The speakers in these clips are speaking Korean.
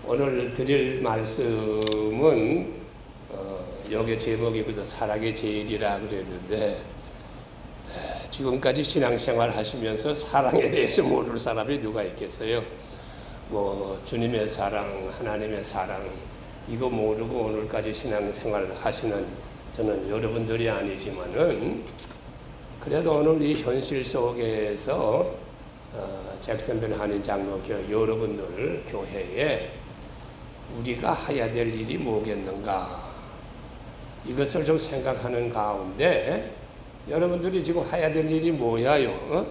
오늘 드릴 말씀은 여기 제목이 그저 사랑의 제일이라 그랬는데 지금까지 신앙생활 하시면서 사랑에 대해서 모를 사람이 누가 있겠어요? 뭐 주님의 사랑, 하나님의 사랑 이거 모르고 오늘까지 신앙생활 하시는 저는 여러분들이 아니지만은 그래도 오늘 이 현실 속에서 잭슨빌 한인 장로교회 여러분들 교회에 우리가 해야 될 일이 뭐겠는가 이것을 좀 생각하는 가운데 여러분들이 지금 해야 될 일이 뭐야요?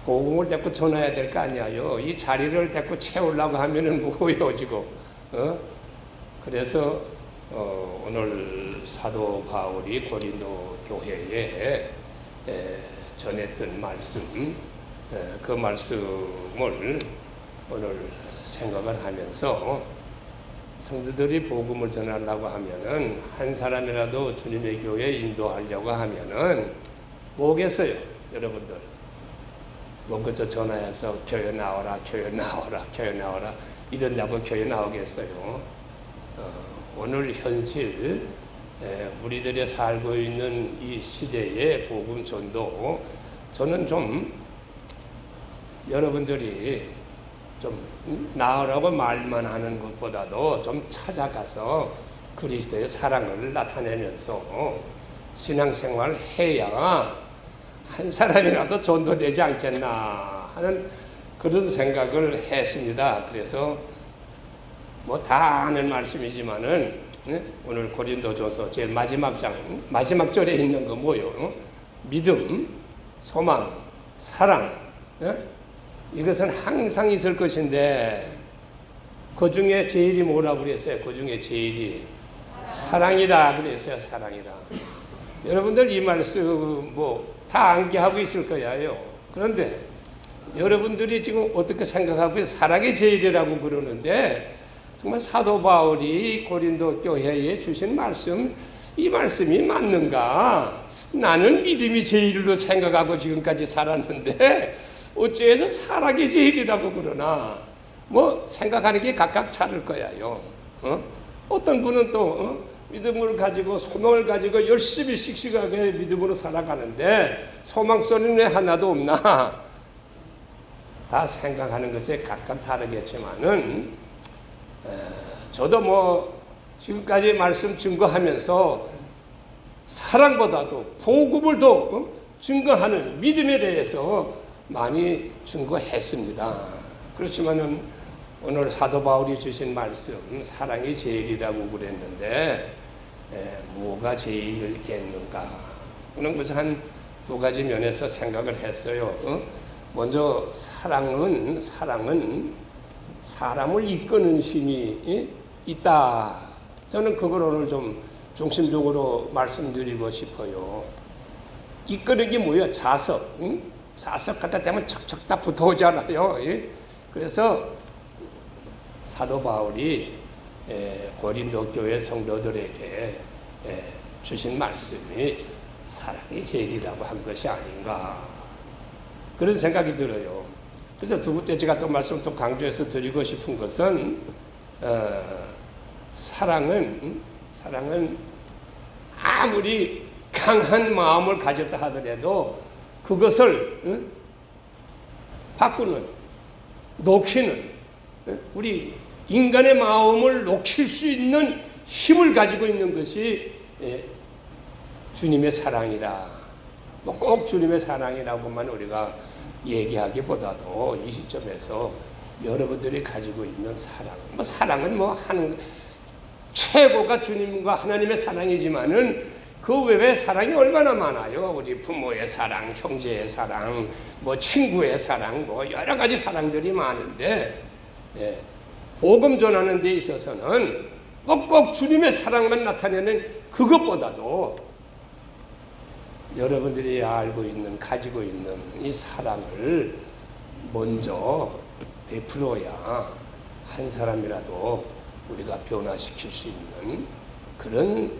복음을 데리고 전해야 될 거 아니야요? 이 자리를 데리고 채우려고 하면은 뭐요 지금? 그래서 오늘 사도 바울이 고린도 교회에 전했던 말씀 그 말씀을 오늘 생각을 하면서 성도들이 복음을 전하려고 하면은 한 사람이라도 주님의 교회에 인도하려고 하면은 뭐겠어요 여러분들? 뭐 그저 전화해서 교회 나와라 교회 나와라 교회 나와라 이런다고 교회 나오겠어요? 오늘 현실 우리들이 살고 있는 이 시대의 복음 전도 저는 좀 여러분들이 좀 나으라고 말만 하는 것보다도 좀 찾아가서 그리스도의 사랑을 나타내면서 신앙생활을 해야 한 사람이라도 전도되지 않겠나 하는 그런 생각을 했습니다. 그래서 뭐 다 아는 말씀이지만은 오늘 고린도전서 제일 마지막 장 마지막 절에 있는 거 뭐요? 믿음, 소망, 사랑. 이것은 항상 있을 것인데 그 중에 제일이 뭐라고 그랬어요? 그 중에 제일이 사랑이라 그랬어요. 사랑이라. 여러분들 이 말씀 뭐 다 암기하고 있을 거예요. 그런데 여러분들이 지금 어떻게 생각하고 사랑의 제일이라고 그러는데 정말 사도 바울이 고린도 교회에 주신 말씀 이 말씀이 맞는가? 나는 믿음이 제일로 생각하고 지금까지 살았는데 어째서 사랑이 제일이라고 그러나 뭐 생각하는 게 각각 다를 거야요. 어떤 분은 또 믿음을 가지고 소망을 가지고 열심히 씩씩하게 믿음으로 살아가는데 소망소리는 왜 하나도 없나? 다 생각하는 것에 각각 다르겠지만은 저도 뭐 지금까지 말씀 증거하면서 사랑보다도 복음을 더 증거하는 믿음에 대해서 많이 증거했습니다. 그렇지만은 오늘 사도 바울이 주신 말씀 사랑이 제일이라고 그랬는데 뭐가 제일이겠는가? 그런 것을 한 두 가지 면에서 생각을 했어요. 먼저 사랑은 사람을 이끄는 힘이 있다. 저는 그걸 오늘 좀 중심적으로 말씀드리고 싶어요. 이끄는 게 뭐예요? 자석. 자석 갖다 대면 척척 다 붙어오잖아요. 그래서 사도 바울이 고린도 교회 성도들에게 주신 말씀이 사랑이 제일이라고 한 것이 아닌가 그런 생각이 들어요. 그래서 두 번째 제가 또 말씀 또 강조해서 드리고 싶은 것은 사랑은 아무리 강한 마음을 가졌다 하더라도 그것을 바꾸는 녹이는 우리 인간의 마음을 녹일 수 있는 힘을 가지고 있는 것이 주님의 사랑이라. 뭐 꼭 주님의 사랑이라고만 우리가 얘기하기보다도 이 시점에서 여러분들이 가지고 있는 사랑. 뭐 사랑은 뭐 하는 최고가 주님과 하나님의 사랑이지만은 그 외에 사랑이 얼마나 많아요. 우리 부모의 사랑, 형제의 사랑, 뭐 친구의 사랑, 뭐 여러 가지 사랑들이 많은데 복음 전하는 데 있어서는 꼭 주님의 사랑만 나타내는 그것보다도 여러분들이 알고 있는, 가지고 있는 이 사랑을 먼저 베풀어야 한 사람이라도 우리가 변화시킬 수 있는 그런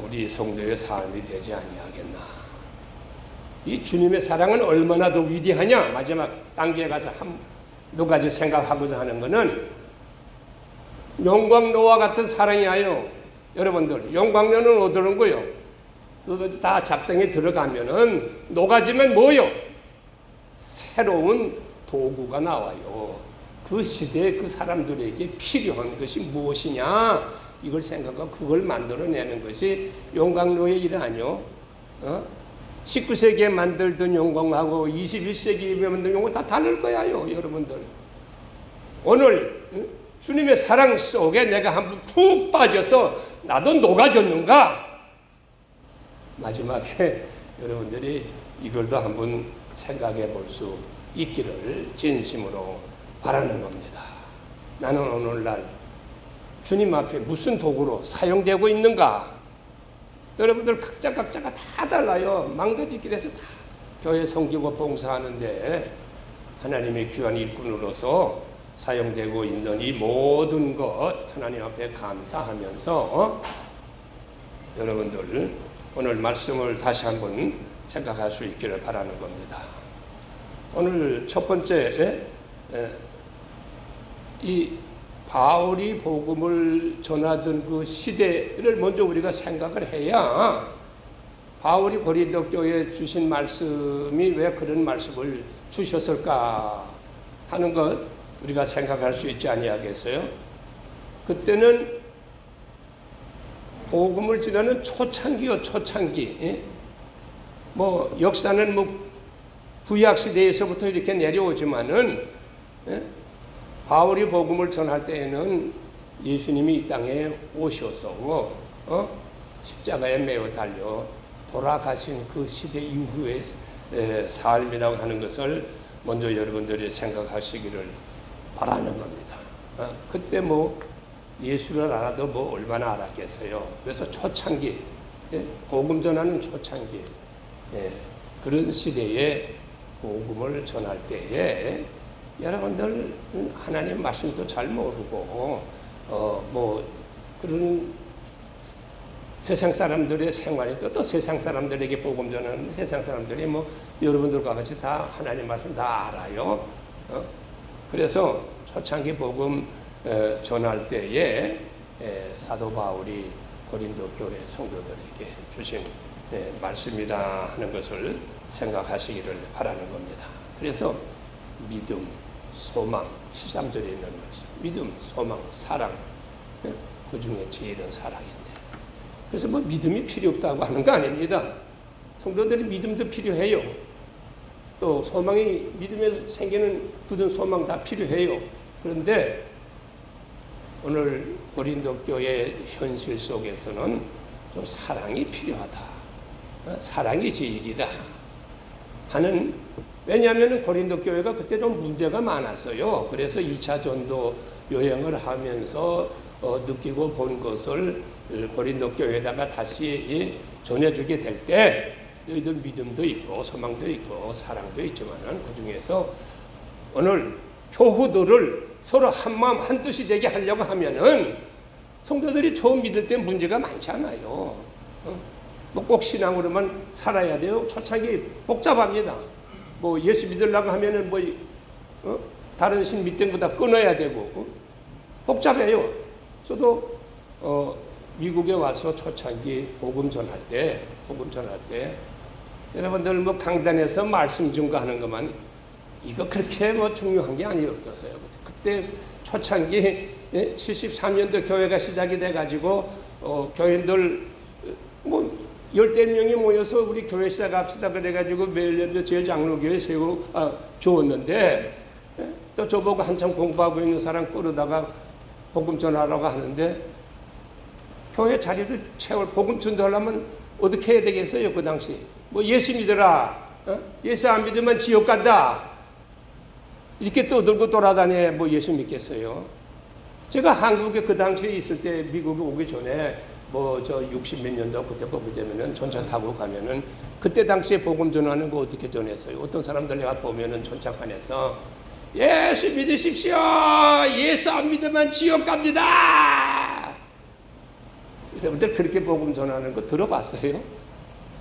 우리 성도의 삶이 되지 아니하겠나. 이 주님의 사랑은 얼마나 더 위대하냐. 마지막 단계에 가서 한 두 가지 생각하고자 하는 것은 용광로와 같은 사랑이에요. 여러분들, 용광로는 어디는 거요? 다 작정에 들어가면은 녹아지면 뭐요? 새로운 도구가 나와요. 그 시대에 그 사람들에게 필요한 것이 무엇이냐? 이걸 생각하고 그걸 만들어내는 것이 용광로의 일 아니요? 19세기에 만들던 용광하고 21세기에 만든 용광 다 다를 거야요, 여러분들. 오늘 주님의 사랑 속에 내가 한번 푹 빠져서 나도 녹아졌는가? 마지막에 여러분들이 이걸도 한번 생각해 볼 수 있기를 진심으로 바라는 겁니다. 나는 오늘날 주님 앞에 무슨 도구로 사용되고 있는가? 여러분들 각자가 다 달라요. 망가지길에서 다 교회 섬기고 봉사하는데 하나님의 귀한 일꾼으로서 사용되고 있는 이 모든 것 하나님 앞에 감사하면서 여러분들 오늘 말씀을 다시 한번 생각할 수 있기를 바라는 겁니다. 오늘 첫 번째 이 바울이 복음을 전하던 그 시대를 먼저 우리가 생각을 해야 바울이 고린도 교회에 주신 말씀이 왜 그런 말씀을 주셨을까 하는 것 우리가 생각할 수 있지 아니하겠어요? 그때는 복음을 전하는 초창기요, 초창기. 뭐 역사는 뭐 구약 시대에서부터 이렇게 내려오지만은 바울이 복음을 전할 때에는 예수님이 이 땅에 오셔서 십자가에 매어 달려 돌아가신 그 시대 이후의 삶이라고 하는 것을 먼저 여러분들이 생각하시기를 바라는 겁니다. 그때 뭐 예수를 알아도 뭐 얼마나 알았겠어요. 그래서 초창기, 복음 전하는 초창기, 그런 시대에 복음을 전할 때에 여러분들 하나님 말씀도 잘 모르고 뭐 그런 세상 사람들의 생활이 또 세상 사람들에게 복음 전하는 세상 사람들이 뭐 여러분들과 같이 다 하나님 말씀 다 알아요. 그래서 초창기 복음 전할 때에 사도 바울이 고린도 교회 성도들에게 주신 말씀이다 하는 것을 생각하시기를 바라는 겁니다. 그래서 믿음, 소망, 13절에 있는 말씀. 믿음, 소망, 사랑. 그 중에 제일은 사랑인데. 그래서 뭐 믿음이 필요 없다고 하는 거 아닙니다. 성도들이 믿음도 필요해요. 또 소망이 믿음에서 생기는 굳은 소망 다 필요해요. 그런데 오늘 고린도 교회 현실 속에서는 좀 사랑이 필요하다. 사랑이 제일이다 하는, 왜냐하면 고린도 교회가 그때 좀 문제가 많았어요. 그래서 2차 전도 여행을 하면서 느끼고 본 것을 고린도 교회에다가 다시 전해주게 될 때 너희들 믿음도 있고 소망도 있고 사랑도 있지만은 그 중에서 오늘 교우들을 서로 한 마음 한 뜻이 되게 하려고 하면은 성도들이 처음 믿을 때 문제가 많잖아요. 뭐 꼭 신앙으로만 살아야 돼요. 초창기 복잡합니다. 뭐 예수 믿으려고 하면은 뭐 다른 신 믿던 거 다 끊어야 되고 복잡해요. 저도 미국에 와서 초창기 복음 전할 때 여러분들 뭐 강단에서 말씀 증거하는 것만 이거 그렇게 뭐 중요한 게 아니었어요. 그때 초창기 73년도 교회가 시작이 돼가지고 교인들 뭐 10명이 모여서 우리 교회 시작합시다 그래가지고 매일 연도 제일장로교회 주었는데 또 저보고 한참 공부하고 있는 사람 끌어다가 복음 전하라고 하는데 교회 자리를 채울 복음 전하려면 어떻게 해야 되겠어요? 그 당시 뭐 예수 믿어라, 예수 안 믿으면 지옥 간다 이렇게 떠들고 돌아다녀 뭐 예수 믿겠어요? 제가 한국에 그 당시에 있을 때 미국에 오기 전에 뭐 저 60몇 년도 그때 보게 되면은 전차 타고 가면은 그때 당시에 복음 전하는 거 어떻게 전했어요? 어떤 사람들 내가 보면은 전차판에서 예수 믿으십시오. 예수 안 믿으면 지옥 갑니다. 여러분들 그렇게 복음 전하는 거 들어봤어요?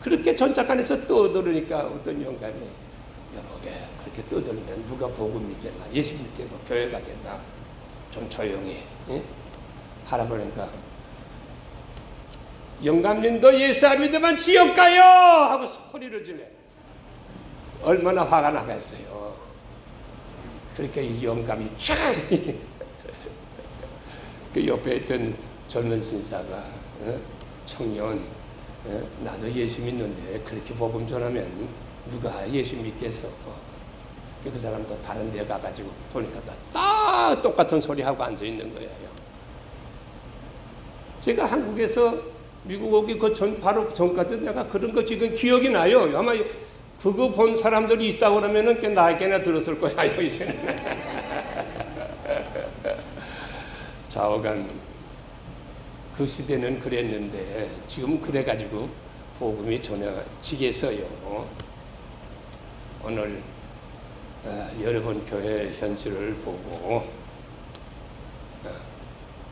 그렇게 전차판에서 떠들으니까 어떤 영감이 여보게 그렇게 떠들면 누가 복음 믿겠나? 예수 믿겠나? 교회 가겠나? 좀 조용히. 예? 할아버지가 영감님도 예수 안 믿으면 지옥 가요 하고 소리를 질러. 얼마나 화가 나겠어요. 그러니까 이 영감이 그 옆에 있던 젊은 신사가 청년 나도 예수 믿는데 그렇게 복음 전하면 누가 예수 믿겠어. 그 사람도 다른 데 가가지고 보니까 딱 똑같은 소리 하고 앉아 있는 거예요. 제가 한국에서 미국 오기 바로 전까지 내가 그런 거 지금 기억이 나요. 아마 그거 본 사람들이 있다고 그러면은 꽤 나에게나 들었을 거야, 이제는. 좌우간 그 시대는 그랬는데 지금 그래가지고 복음이 전해지겠어요. 오늘 여러분 교회 현실을 보고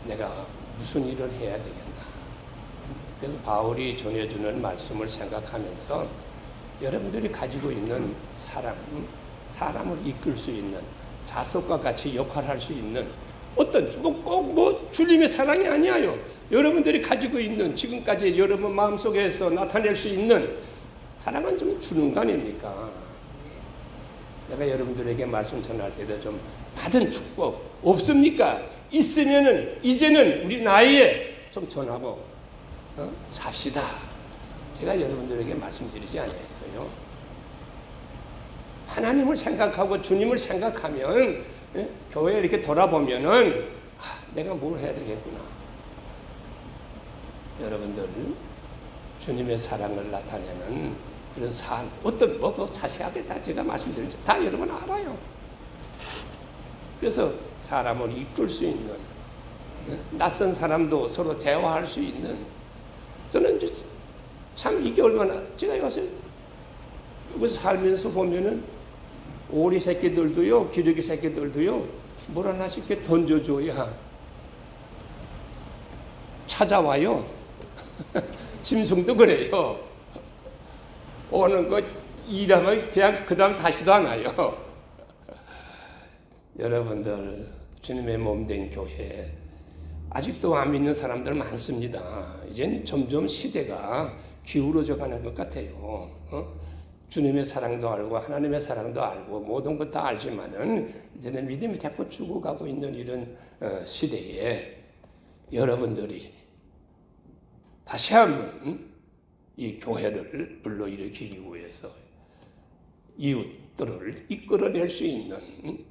내가 무슨 일을 해야 되겠나. 그래서 바울이 전해주는 말씀을 생각하면서 여러분들이 가지고 있는 사람을 이끌 수 있는 자석과 같이 역할할 수 있는 어떤 꼭 주님의 사랑이 아니에요. 여러분들이 가지고 있는 지금까지 여러분 마음속에서 나타낼 수 있는 사랑은 좀 주는 거 아닙니까? 내가 여러분들에게 말씀 전할 때도 좀 받은 축복 없습니까? 있으면은 이제는 우리 나이에 좀 전하고 삽시다. 제가 여러분들에게 말씀드리지 않았어요. 하나님을 생각하고 주님을 생각하면 교회에 이렇게 돌아보면은 내가 뭘 해야 되겠구나. 여러분들 주님의 사랑을 나타내는 그런 삶 어떤 그 자세하게 다 제가 말씀드리죠. 다 여러분 알아요. 그래서 사람을 이끌 수 있는 낯선 사람도 서로 대화할 수 있는 저는 참 이게 얼마나 제가 요새 여기서 살면서 보면은 오리 새끼들도요 기러기 새끼들도요 뭘 하나씩 이렇게 던져줘야 찾아와요. 짐승도 그래요. 오는 거 일하면 그냥 그 다음 다시도 안 와요. 여러분들 주님의 몸된 교회 아직도 안 믿는 사람들 많습니다. 이젠 점점 시대가 기울어져 가는 것 같아요. 주님의 사랑도 알고 하나님의 사랑도 알고 모든 것 다 알지만은 이제는 믿음이 자꾸 죽어가고 있는 이런 시대에 여러분들이 다시 한번 이 교회를 불러일으키기 위해서 이웃들을 이끌어낼 수 있는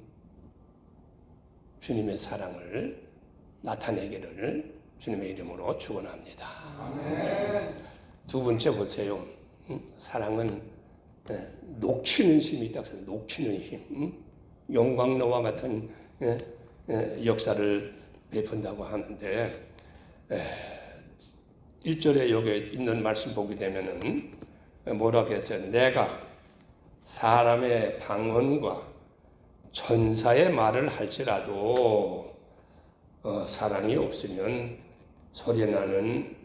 주님의 사랑을 나타내기를 주님의 이름으로 축원합니다. 두 번째 보세요. 사랑은 녹치는 힘이 있다. 녹치는 힘. 용광로와 같은 역사를 베푼다고 하는데 1절에 여기 있는 말씀 보게 되면은 뭐라고 했어요? 내가 사람의 방언과 천사의 말을 할지라도 사랑이 없으면 소리나는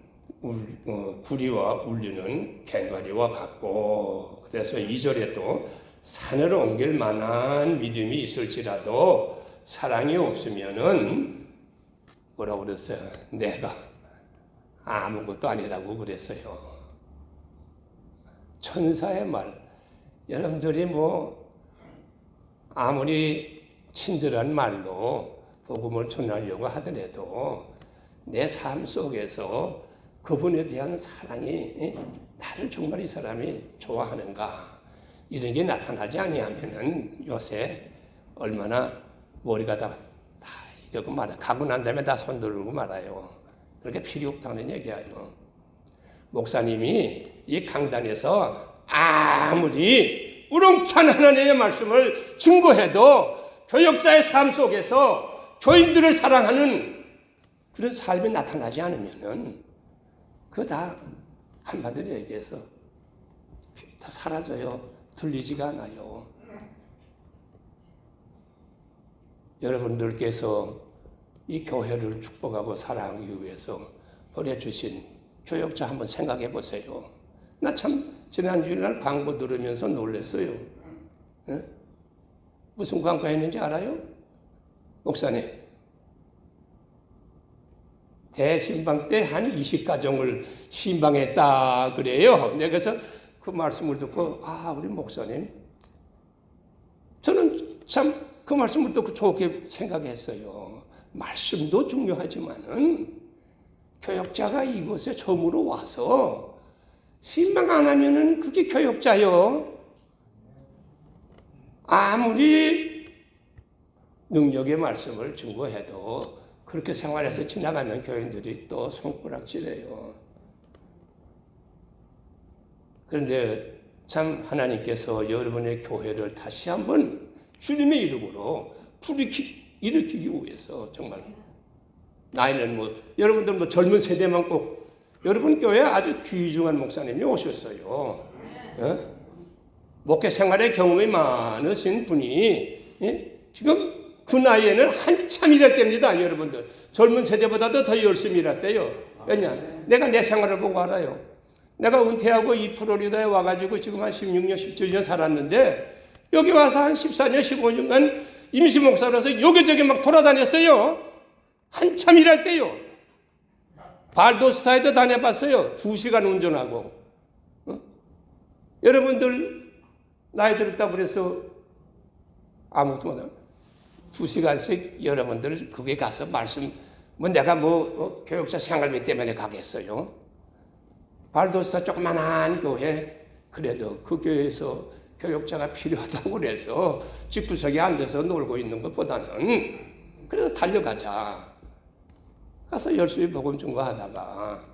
구리와 울리는 괭과리와 같고, 그래서 2절에 또 산을 옮길 만한 믿음이 있을지라도 사랑이 없으면은 뭐라고 그랬어요? 내가 아무것도 아니라고 그랬어요. 천사의 말, 여러분들이 아무리 친절한 말로 복음을 전하려고 하더라도 내 삶 속에서 그분에 대한 사랑이 나를 정말 이 사람이 좋아하는가 이런 게 나타나지 아니하면은 요새 얼마나 머리가 다 이러고 말아 가고 난 다음에 다 손들고 말아요. 그렇게 필요 없다는 얘기예요. 목사님이 이 강단에서 아무리 우렁찬 하나님의 말씀을 증거해도 교역자의 삶 속에서 교인들을 사랑하는 그런 삶이 나타나지 않으면은 그거 다 한마디로 얘기해서 다 사라져요. 들리지가 않아요. 여러분들께서 이 교회를 축복하고 사랑하기 위해서 보내주신 교역자 한번 생각해 보세요. 나 참 지난 주일날 광고 들으면서 놀랐어요. 무슨 광고 했는지 알아요? 목사님. 대신방 때 한 20가정을 신방했다 그래요. 내가 그래서 그 말씀을 듣고 우리 목사님, 저는 참 그 말씀을 듣고 좋게 생각했어요. 말씀도 중요하지만은 교역자가 이곳에 처음으로 와서 신방 안 하면은 그게 교역자요. 아무리 능력의 말씀을 증거해도 그렇게 생활해서 지나가면 교인들이 또 손가락질해요. 그런데 참 하나님께서 여러분의 교회를 다시 한번 주님의 이름으로 일으키기 위해서 정말 나이는 여러분들 젊은 세대만 꼭 여러분 교회에 아주 귀중한 목사님이 오셨어요. 목회 생활의 경험이 많으신 분이 지금 그 나이에는 한참 일할 때입니다. 여러분들 젊은 세대보다도 더 열심히 일할 때요. 왜냐? 내가 내 생활을 보고 알아요. 내가 은퇴하고 이 플로리다에 와가지고 지금 한 16년, 17년 살았는데 여기 와서 한 14년, 15년간 임시 목사로서 여기저기 막 돌아다녔어요. 한참 일할 때요. 발도스타에도 다녀봤어요. 2시간 운전하고. 여러분들 나이 들었다고 그래서 아무것도 못합니다. 2시간씩 여러분들 거기 가서 말씀, 내가 교육자 생활비 때문에 가겠어요. 발도스타 조그만한 교회, 그래도 그 교회에서 교육자가 필요하다고 그래서 집구석에 앉아서 놀고 있는 것보다는 그래도 달려가자. 가서 열심히 복음 증거하다가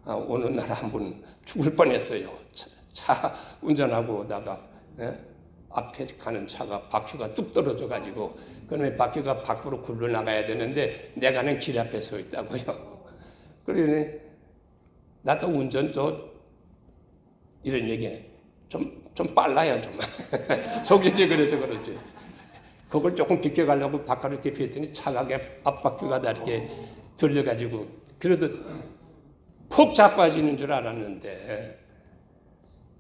어느 날 한 번 죽을 뻔했어요. 차 운전하고 오다가 앞에 가는 차가 바퀴가 뚝 떨어져가지고 그러면 바퀴가 밖으로 굴러나가야 되는데 내가는 길 앞에 서 있다고요. 그러니 나 또 운전 이런 얘기해. 좀 빨라요, 좀. 속력이 그래서 그러지. 그걸 조금 비켜가려고 바깥으로 이렇게 피했더니 차가 앞바퀴가 다 이렇게 들려가지고, 그래도 푹 자빠지는 줄 알았는데,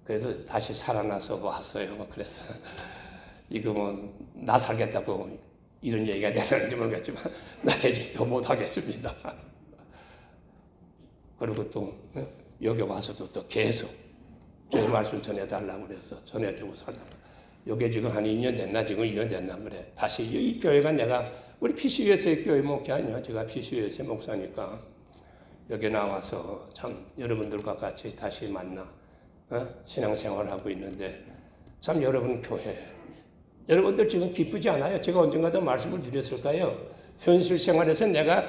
그래서 다시 살아나서 왔어요. 그래서, 이거 나 살겠다고 이런 얘기가 되는지 모르겠지만, 나 이제 더 못하겠습니다. 그리고 또, 여기 와서도 또 계속, 주의 말씀 전해달라고 그래서 전해주고 살다가 여기 지금 한 2년 됐나 지금 1년 됐나 그래. 다시 이 교회가 내가 우리 PCUS의 교회 목회 아니야. 제가 PCUS의 목사니까 여기 나와서 참 여러분들과 같이 다시 만나 신앙생활을 하고 있는데 참 여러분 교회 여러분들 지금 기쁘지 않아요? 제가 언젠가도 말씀을 드렸을까요? 현실 생활에서 내가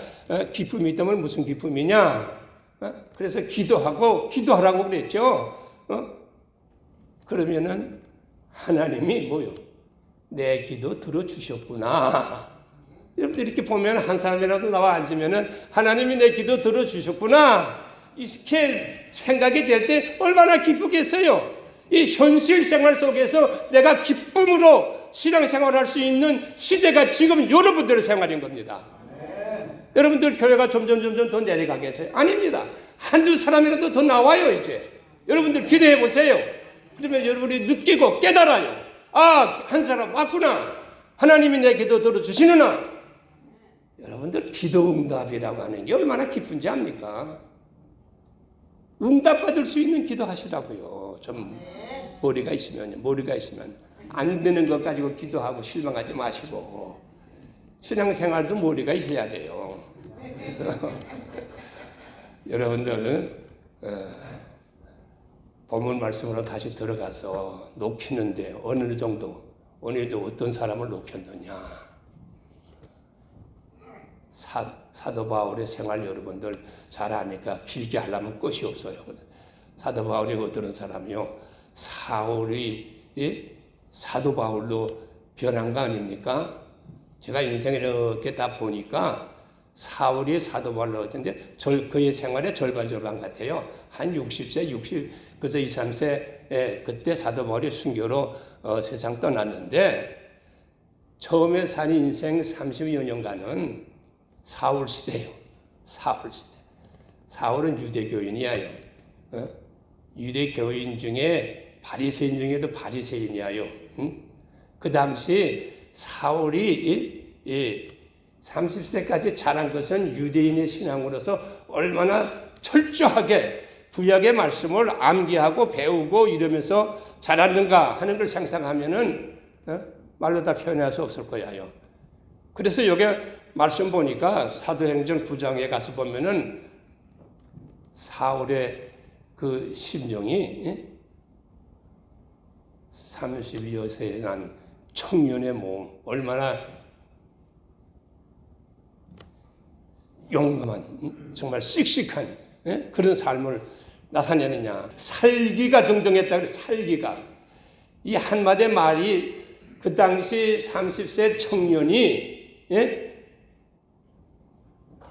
기쁨이 있다면 무슨 기쁨이냐? 그래서 기도하라고 그랬죠. 그러면은 하나님이 내 기도 들어주셨구나. 여러분들 이렇게 보면 한 사람이라도 나와 앉으면은 하나님이 내 기도 들어주셨구나. 이렇게 생각이 될 때 얼마나 기쁘겠어요. 이 현실 생활 속에서 내가 기쁨으로 신앙생활을 할 수 있는 시대가 지금 여러분들의 생활인 겁니다. 여러분들 교회가 점점 더 내려가겠어요? 아닙니다. 한두 사람이라도 더 나와요, 이제. 여러분들 기도해 보세요. 그러면 여러분이 느끼고 깨달아요. 한 사람 왔구나. 하나님이 내 기도 들어주시느나. 여러분들 기도 응답이라고 하는 게 얼마나 기쁜지 압니까? 응답받을 수 있는 기도 하시라고요. 좀 머리가 있으면 안 되는 것 가지고 기도하고 실망하지 마시고 신앙생활도 머리가 있어야 돼요. 그래서 여러분들 본문 말씀으로 다시 들어가서 높이는데 어느 정도 어떤 사람을 높였느냐. 사도 바울의 생활 여러분들 잘 아니까 길게 하려면 끝이 없어요. 사도 바울이 어떤 사람이요? 사울이 사도 바울로 변한 거 아닙니까? 제가 인생을 이렇게 다 보니까 사울이 사도 바울로 어쩐데 그의 생활의 절반 같아요. 한 60세, 그래서 2, 3세 그때 사도 바울이 순교로 세상 떠났는데 처음에 산 인생 30여 년간은 사울 시대예요. 사울 시대. 사울은 유대교인이에요. 유대교인 중에 바리새인 중에도 바리새인이에요. 그 당시 사울이 30세까지 자란 것은 유대인의 신앙으로서 얼마나 철저하게 구약의 말씀을 암기하고 배우고 이러면서 자랐는가 하는 걸 상상하면은 말로 다 표현할 수 없을 거예요. 그래서 여기 말씀 보니까 사도행전 9장에 가서 보면은 사울의 그 심령이 32여 세에 난 청년의 몸, 얼마나 용감한, 정말 씩씩한 그런 삶을 나타내느냐. 살기가 등등했다. 살기가. 이 한마디 말이 그 당시 30세 청년이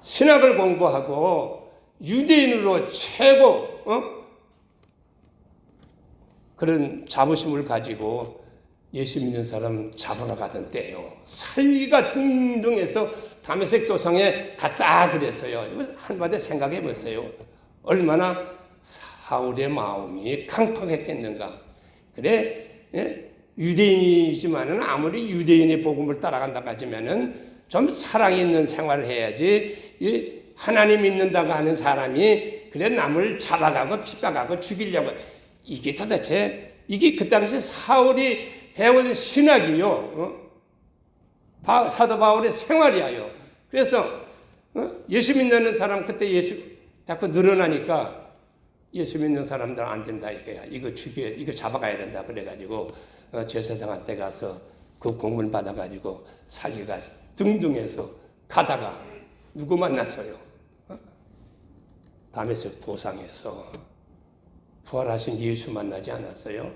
신학을 공부하고 유대인으로 최고 그런 자부심을 가지고 예수 믿는 사람 잡으러 가던 때예요. 살기가 등등해서 다메섹 도상에 갔다 그랬어요. 한마디 생각해 보세요. 얼마나 사울의 마음이 강팍했겠는가. 그래, 유대인이지만은 아무리 유대인의 복음을 따라간다고 하지만은 좀 사랑 있는 생활을 해야지. 하나님 믿는다고 하는 사람이 그래 남을 잡아가고 핍박하고 죽이려고, 이게 도대체 이게 그 당시 사울이 배운 신학이요. 사도 바울의 생활이에요. 그래서 예수 믿는 사람 그때 예수 자꾸 늘어나니까 예수 믿는 사람들 안 된다 이거야. 이거 잡아가야 된다 그래가지고 제사장한테 가서 그 공문 받아가지고 살기가 등등해서 가다가 누구 만났어요? 다메섹 도상에서 부활하신 예수 만나지 않았어요?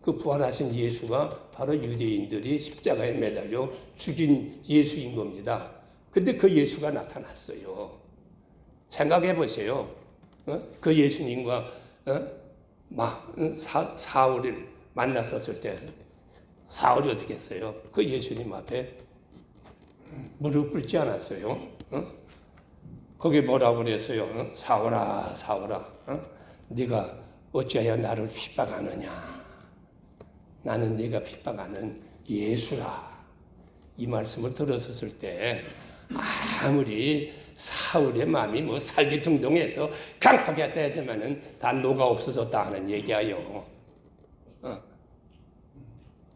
그 부활하신 예수가 바로 유대인들이 십자가에 매달려 죽인 예수인 겁니다. 근데 그 예수가 나타났어요. 생각해 보세요. 그 예수님과 사울을 만났었을 때 사울이 어떻게 했어요? 그 예수님 앞에 무릎 꿇지 않았어요. 거기 뭐라고 그랬어요? 사울아, 사울아, 네가 어찌하여 나를 핍박하느냐? 나는 네가 핍박하는 예수라. 이 말씀을 들었을 때 아무리 사울의 마음이 뭐 살기둥둥해서 강팍했다 하지만은 다 녹아 없어졌다 하는 얘기예요.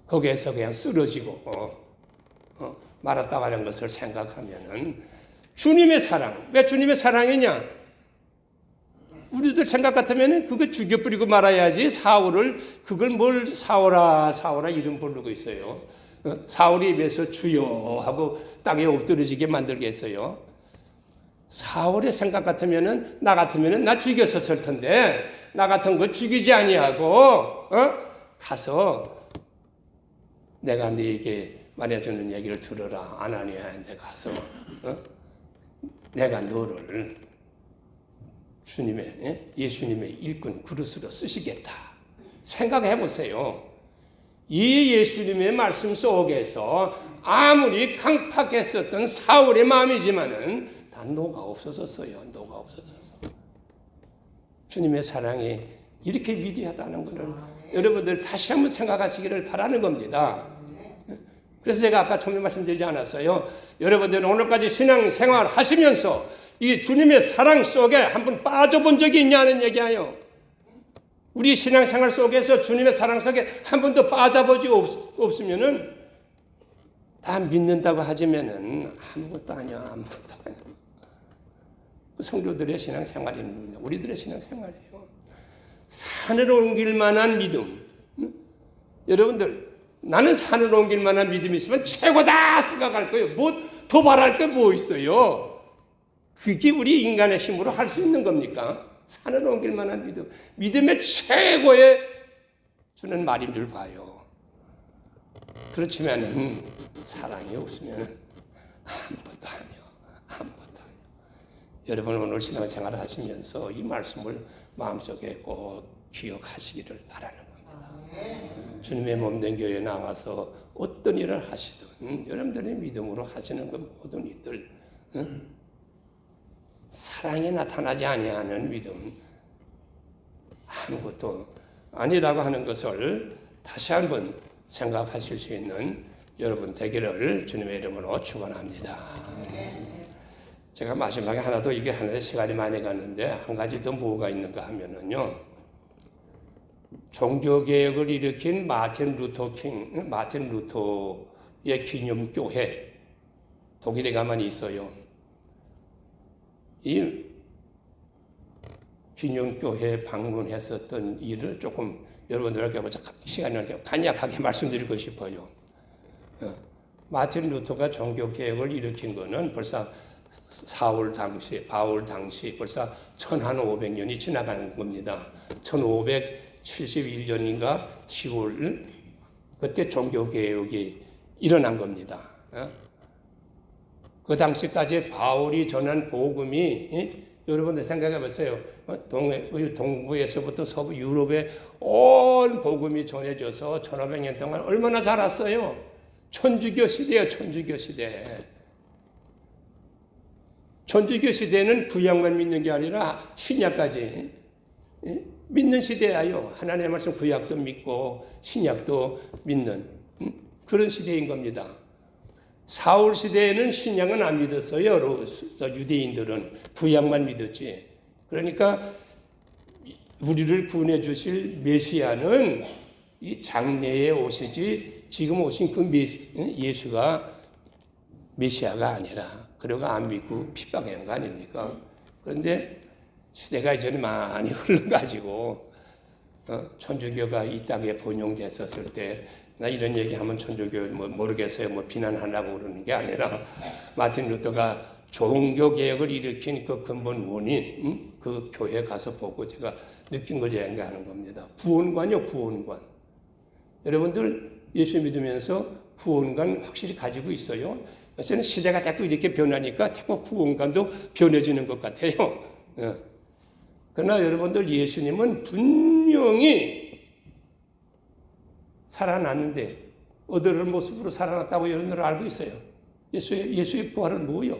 거기에서 그냥 쓰러지고 말았다 하는 것을 생각하면은 주님의 사랑, 왜 주님의 사랑이냐? 우리들 생각 같으면은 그거 죽여버리고 말아야지. 사울을 그걸 뭘 사울아 사울아 이름 부르고 있어요. 사울이 입에서 주여 하고 땅에 엎드려지게 만들겠어요. 사울의 생각 같으면은 나 같으면은 나 죽였었을 텐데 나 같은 거 죽이지 아니하고 가서 내가 네게 말해주는 얘기를 들어라. 아나니아한테 가서 내가 너를 주님의 예수님의 일꾼 그릇으로 쓰시겠다. 생각해 보세요. 이 예수님의 말씀 속에서 아무리 강팍했었던 사울의 마음이지만은 다 녹아 없어졌어요. 녹아 없어졌어. 주님의 사랑이 이렇게 위대하다는 것을 여러분들 다시 한번 생각하시기를 바라는 겁니다. 그래서 제가 아까 처음에 말씀드리지 않았어요. 여러분들은 오늘까지 신앙생활 하시면서 이 주님의 사랑 속에 한번 빠져본 적이 있냐는 얘기예요. 우리 신앙생활 속에서 주님의 사랑 속에 한 번도 빠져보지 없으면은 다 믿는다고 하지만은 아무것도 아니야. 아무것도 아니야. 그 성도들의 신앙생활입니다. 우리들의 신앙생활이에요. 산을 옮길 만한 믿음. 여러분들 나는 산을 옮길 만한 믿음이 있으면 최고다 생각할 거예요. 뭐 더 바랄 게 뭐 있어요? 그게 우리 인간의 힘으로 할 수 있는 겁니까? 산을 옮길 만한 믿음. 믿음의 최고의 주는 말인 줄 봐요. 그렇지만은 사랑이 없으면 아무것도 아니요. 아무것도 아니요. 여러분 오늘 신앙생활을 하시면서 이 말씀을 마음속에 꼭 기억하시기를 바라는 겁니다. 주님의 몸된 교회에 나와서 어떤 일을 하시든 여러분들의 믿음으로 하시는 그 모든 일들 사랑이 나타나지 아니하는 믿음 아무것도 아니라고 하는 것을 다시 한번 생각하실 수 있는 여러분 되기를 주님의 이름으로 축원합니다. 제가 마지막에 하나 더 이게 하는데 시간이 많이 갔는데 한 가지 더 뭐가 있는가 하면은요. 종교개혁을 일으킨 마틴 루터의 기념교회 독일에 가만히 있어요. 이 기념교회 방문했었던 일을 조금 여러분들에게 시간을 간략하게 말씀드리고 싶어요. 마틴 루터가 종교개혁을 일으킨 것은 벌써 바울 당시 벌써 1500년이 지나간 겁니다. 1571년인가 10월 그때 종교개혁이 일어난 겁니다. 그 당시까지 바울이 전한 복음이 여러분들 생각해 보세요. 동부에서부터 서부 유럽에 온 복음이 전해져서 1500년 동안 얼마나 자랐어요. 천주교 시대예요. 천주교 시대. 천주교 시대는 구약만 믿는 게 아니라 신약까지 믿는 시대예요. 하나님의 말씀 구약도 믿고 신약도 믿는 그런 시대인 겁니다. 사울 시대에는 신약은 안 믿었어요. 유대인들은 구약만 믿었지. 그러니까 우리를 구원해 주실 메시아는 이 장래에 오시지 지금 오신 그 예수가 메시아가 아니라 그리고 안 믿고 핍박한 거 아닙니까? 그런데 시대가 이전에 많이 흘러가지고 천주교가 이 땅에 번영됐었을 때 나 이런 얘기하면 천주교 모르겠어요. 비난하려고 그러는 게 아니라 마틴 루터가 종교개혁을 일으킨 그 근본 원인 그 교회 가서 보고 제가 느낀 걸 얘기하는 겁니다. 구원관이요. 구원관. 여러분들 예수 믿으면서 구원관 확실히 가지고 있어요. 그래서 시대가 자꾸 이렇게 변하니까 자꾸 구원관도 변해지는 것 같아요. 그러나 여러분들 예수님은 분명히 살아났는데 어떤 모습으로 살아났다고 여러분들 알고 있어요. 예수의 부활은 뭐예요?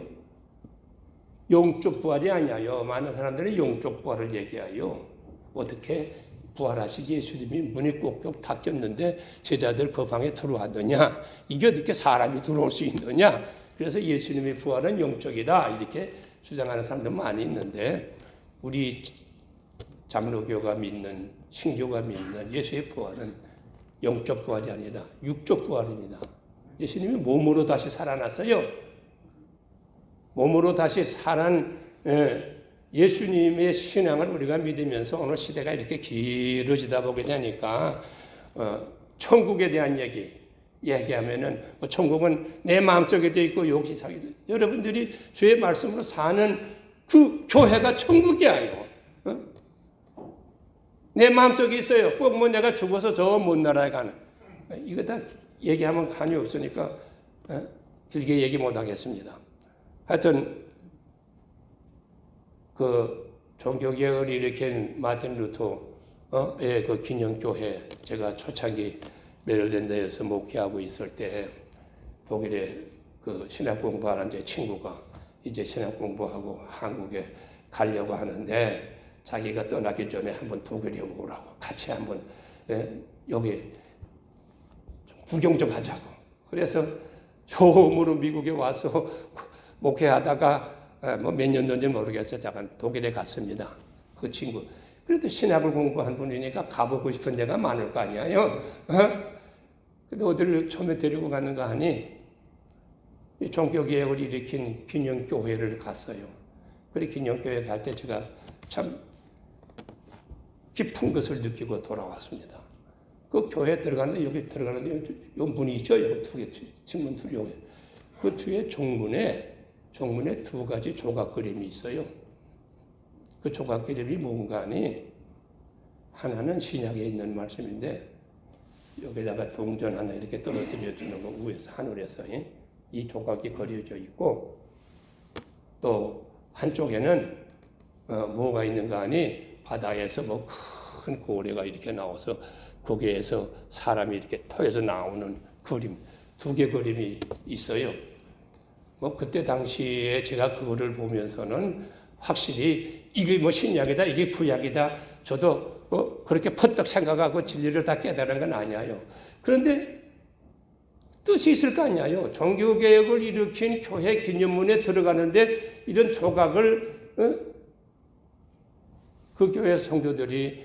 영적 부활이 아니에요. 많은 사람들이 영적 부활을 얘기해요. 어떻게 부활하시지 예수님이 문이 꼭꼭 닫혔는데 제자들 그 방에 들어왔느냐? 이게 어떻게 사람이 들어올 수 있느냐? 그래서 예수님의 부활은 영적이다 이렇게 주장하는 사람들 많이 있는데 우리 장로교가 믿는 신교가 믿는 예수의 부활은 영적 부활이 아니라 육적 부활입니다. 예수님이 몸으로 다시 살아났어요. 몸으로 다시 살아난 예수님의 신앙을 우리가 믿으면서 오늘 시대가 이렇게 길어지다 보게 되니까 천국에 대한 얘기하면은 천국은 내 마음속에도 있고 여기서도 여러분들이 주의 말씀으로 사는 그 교회가 천국이에요. 내 마음속에 있어요. 꼭 내가 죽어서 저 먼 나라에 가는. 이거 다 얘기하면 간이 없으니까 길게 얘기 못 하겠습니다. 하여튼 그 종교개혁을 일으킨 마틴 루터의 그 기념교회 제가 초창기 메를랜드에서 목회하고 있을 때 독일에 그 신학 공부하는 제 친구가 이제 신학 공부하고 한국에 가려고 하는데 자기가 떠나기 전에 한번 독일에 오라고 같이 한번 여기 좀 구경 좀 하자고. 그래서 처음으로 미국에 와서 목회하다가 몇 년 전인지 모르겠어요. 잠깐 독일에 갔습니다. 그 친구. 그래도 신학을 공부한 분이니까 가보고 싶은 데가 많을 거 아니에요. 근데 어디를 처음에 데리고 갔는가 하니 이 종교개혁을 일으킨 기념교회를 갔어요. 그래 기념교회 갈 때 제가 참 깊은 것을 느끼고 돌아왔습니다. 그 교회에 들어갔는데 여기 들어가는데 요 문이 있죠? 여기 두 개, 측문 두 개. 그 뒤에 종문에 두 가지 조각 그림이 있어요. 그 조각 그림이 뭔가 하니 하나는 신약에 있는 말씀인데 여기다가 동전 하나 이렇게 떨어뜨려 주는 거 위에서 하늘에서 이 조각이 그려져 있고 또 한쪽에는 뭐가 있는가 하니 바다에서 뭐 큰 고래가 이렇게 나와서 거기에서 사람이 이렇게 터에서 나오는 그림 두 개 그림이 있어요. 뭐 그때 당시에 제가 그거를 보면서는 확실히 이게 뭐 신약이다 이게 구약이다 저도 그렇게 퍼뜩 생각하고 진리를 다 깨달은 건 아니에요. 그런데 뜻이 있을 거 아니에요. 종교개혁을 일으킨 교회 기념문에 들어가는데 이런 조각을 그 교회 성도들이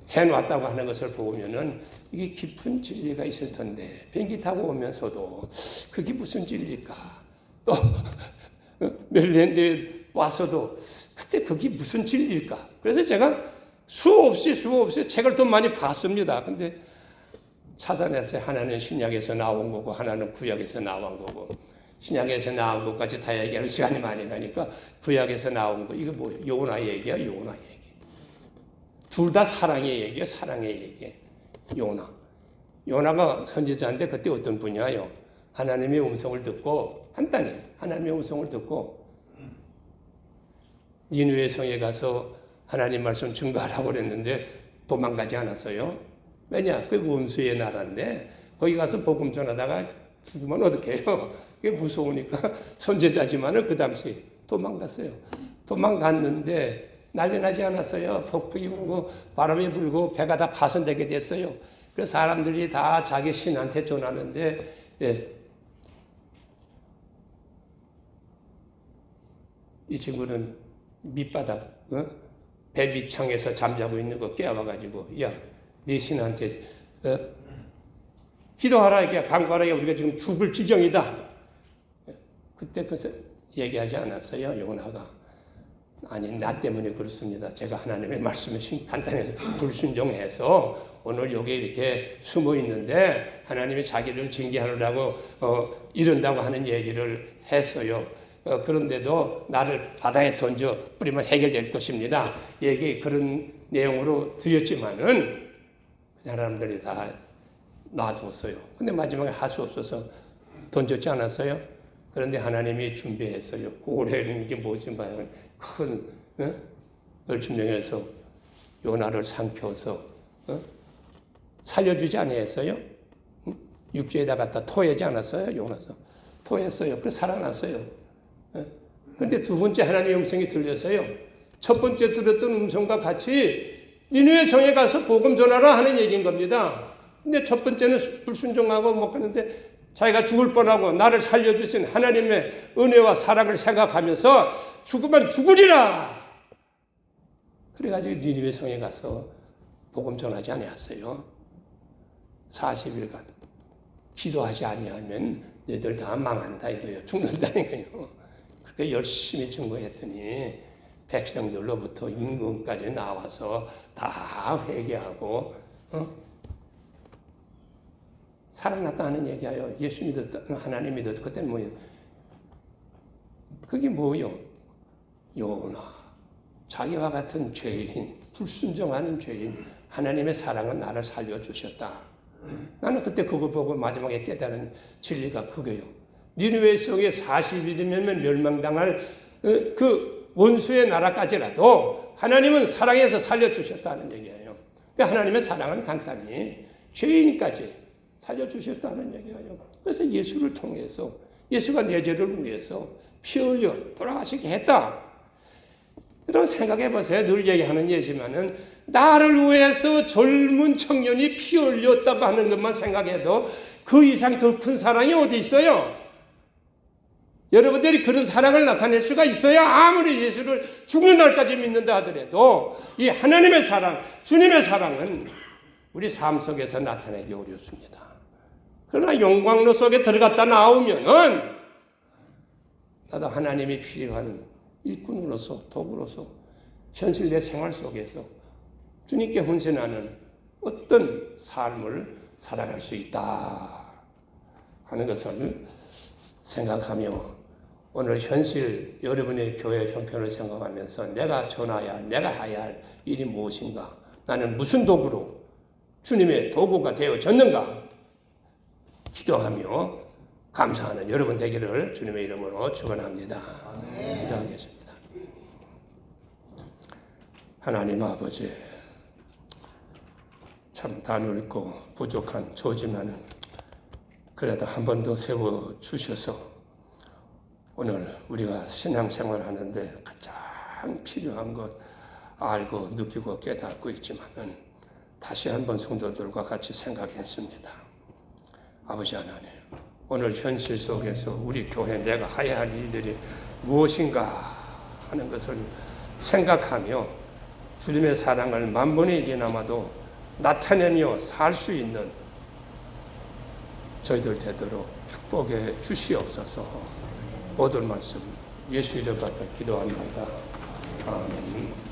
해놨다고 하는 것을 보면은 이게 깊은 진리가 있을 텐데 비행기 타고 오면서도 그게 무슨 진리일까? 또 멜랜드에 와서도 그때 그게 무슨 진리일까? 그래서 제가 수없이 책을 더 많이 봤습니다. 근데 찾아내서 하나는 신약에서 나온 거고 하나는 구약에서 나온 거고 신약에서 나온 것까지 다 얘기하는 시간이 많이 가니까 구약에서 나온 거 이거 뭐예요? 요나 얘기야, 요나 얘기. 둘 다 사랑의 얘기야, 사랑의 얘기. 요나가 선지자인데 그때 어떤 분이에요? 하나님의 음성을 듣고 간단히 하나님의 음성을 듣고 니느웨 성에 가서 하나님 말씀 증거하라고 그랬는데 도망가지 않았어요. 왜냐? 그 원수의 나라인데 거기 가서 복음 전하다가 죽으면 어떡해요? 그게 무서우니까 선지자지만은 그 당시 도망갔어요. 도망갔는데 난리 나지 않았어요. 폭풍이 불고 바람이 불고 배가 다 파손되게 됐어요. 그래서 사람들이 다 자기 신한테 전하는데 이 친구는 밑바닥 배 밑창에서 잠자고 있는 거 깨워가지고 야, 네 신한테 기도하라 이게 간과하라 우리가 지금 죽을 지경이다. 그때 그래서 얘기하지 않았어요. 요나가. 아니 나 때문에 그렇습니다. 제가 하나님의 말씀을 간단해서 불순종해서 오늘 여기 이렇게 숨어 있는데 하나님이 자기를 징계하려고 이런다고 하는 얘기를 했어요. 그런데도 나를 바다에 던져 뿌리면 해결될 것입니다. 얘기 그런 내용으로 드렸지만은 그 사람들이 다 놔두었어요. 근데 마지막에 할 수 없어서 던졌지 않았어요? 그런데 하나님이 준비했어요. 고래는 게 무엇인 가요? 큰 얼침령에서 요나를 삼켜서 살려주지 아니했어요? 육지에다 갖다 토하지 않았어요? 요나서 토했어요. 그래서 살아났어요. 그런데 두 번째 하나님의 음성이 들렸어요. 첫 번째 들었던 음성과 같이 니느웨 성에 가서 복음 전하라 하는 얘기인 겁니다. 근데 첫 번째는 불순종하고 못 가는데 자기가 죽을 뻔하고 나를 살려주신 하나님의 은혜와 사랑을 생각하면서 죽으면 죽으리라. 그래가지고 니느웨 성에 가서 복음 전하지 아니했어요. 40일간 기도하지 아니하면 너희들 다 망한다 이거예요. 죽는다 이거예요. 그렇게 열심히 증거했더니 백성들로부터 임금까지 나와서 다 회개하고 살아났다 하는 얘기예요. 예수 믿었다, 하나님 믿었다. 그때는 뭐예요? 그게 뭐예요? 요나. 자기와 같은 죄인, 불순종하는 죄인, 하나님의 사랑은 나를 살려주셨다. 나는 그때 그거 보고 마지막에 깨달은 진리가 그거예요. 니느웨 성에 40일이면 멸망당할 그 원수의 나라까지라도 하나님은 사랑해서 살려주셨다는 얘기예요. 하나님의 사랑은 간단히 죄인까지 살려주셨다는 얘기예요. 그래서 예수를 통해서 예수가 내 죄를 위해서 피 흘려 돌아가시게 했다. 여러분 생각해 보세요. 늘 얘기하는 예지만은 나를 위해서 젊은 청년이 피 흘렸다고 하는 것만 생각해도 그 이상 더 큰 사랑이 어디 있어요? 여러분들이 그런 사랑을 나타낼 수가 있어요. 아무리 예수를 죽는 날까지 믿는다 하더라도 이 하나님의 사랑, 주님의 사랑은 우리 삶 속에서 나타내기 어렵습니다. 그러나 영광로 속에 들어갔다 나오면은 나도 하나님이 필요한 일꾼으로서 도구로서 현실 내 생활 속에서 주님께 헌신하는 어떤 삶을 살아갈 수 있다 하는 것을 생각하며 오늘 현실 여러분의 교회 형편을 생각하면서 내가 전해야 내가 해야 할 일이 무엇인가, 나는 무슨 도구로 주님의 도구가 되어졌는가 기도하며 감사하는 여러분 되기를 주님의 이름으로 축원합니다. 기도하겠습니다. 하나님 아버지, 참 다 늙고 부족한 저지만 그래도 한 번 더 세워주셔서 오늘 우리가 신앙생활 하는데 가장 필요한 것 알고 느끼고 깨닫고 있지만은 다시 한번 성도들과 같이 생각했습니다. 아버지 하나님, 오늘 현실 속에서 우리 교회 내가 해야 할 일들이 무엇인가 하는 것을 생각하며 주님의 사랑을 만분의 일이나마도 나타내며 살 수 있는 저희들 되도록 축복해 주시옵소서. 모든 말씀 예수 이름 받아 기도합니다. 아멘.